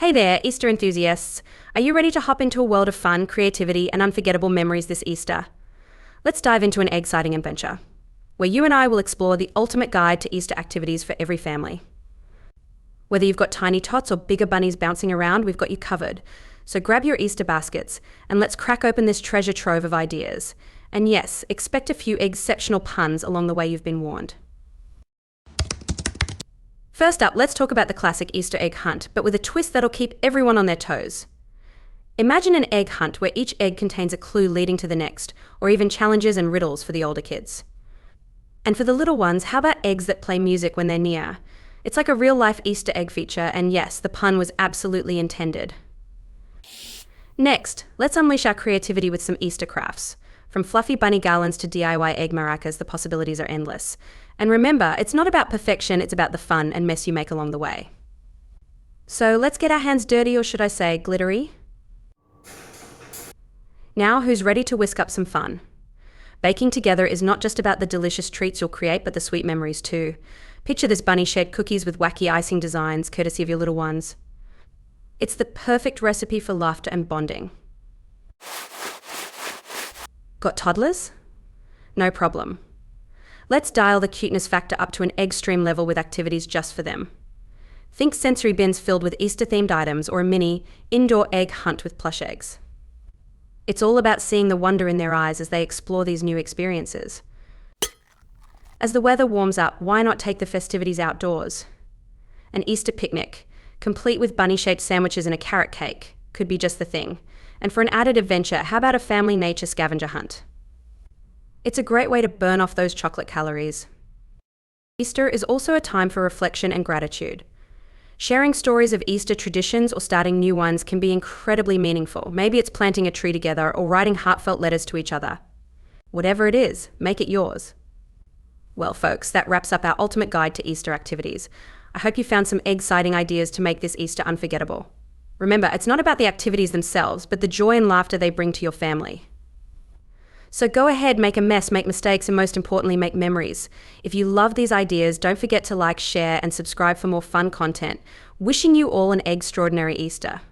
Hey there, Easter enthusiasts. Are you ready to hop into a world of fun, creativity, and unforgettable memories this Easter? Let's dive into an egg-citing adventure, where you and I will explore the ultimate guide to Easter activities for every family. Whether you've got tiny tots or bigger bunnies bouncing around, we've got you covered. So grab your Easter baskets and let's crack open this treasure trove of ideas. And yes, expect a few egg-ceptional puns along the way, you've been warned. First up, let's talk about the classic Easter egg hunt, but with a twist that'll keep everyone on their toes. Imagine an egg hunt where each egg contains a clue leading to the next, or even challenges and riddles for the older kids. And for the little ones, how about eggs that play music when they're near? It's like a real-life Easter egg feature, and yes, the pun was absolutely intended. Next, let's unleash our creativity with some Easter crafts. From fluffy bunny garlands to DIY egg maracas, the possibilities are endless. And remember, it's not about perfection, it's about the fun and mess you make along the way. So let's get our hands dirty, or should I say, glittery? Now, who's ready to whisk up some fun? Baking together is not just about the delicious treats you'll create, but the sweet memories too. Picture this bunny-shaped cookies with wacky icing designs, courtesy of your little ones. It's the perfect recipe for laughter and bonding. Got toddlers? No problem. Let's dial the cuteness factor up to an extreme level with activities just for them. Think sensory bins filled with Easter-themed items or a mini, indoor egg hunt with plush eggs. It's all about seeing the wonder in their eyes as they explore these new experiences. As the weather warms up, why not take the festivities outdoors? An Easter picnic, complete with bunny-shaped sandwiches and a carrot cake, could be just the thing. And for an added adventure, how about a family nature scavenger hunt? It's a great way to burn off those chocolate calories. Easter is also a time for reflection and gratitude. Sharing stories of Easter traditions or starting new ones can be incredibly meaningful. Maybe it's planting a tree together or writing heartfelt letters to each other. Whatever it is, make it yours. Well, folks, that wraps up our ultimate guide to Easter activities. I hope you found some egg-citing ideas to make this Easter unforgettable. Remember, it's not about the activities themselves, but the joy and laughter they bring to your family. So go ahead, make a mess, make mistakes, and most importantly, make memories. If you love these ideas, don't forget to like, share, and subscribe for more fun content. Wishing you all an egg-extraordinary Easter.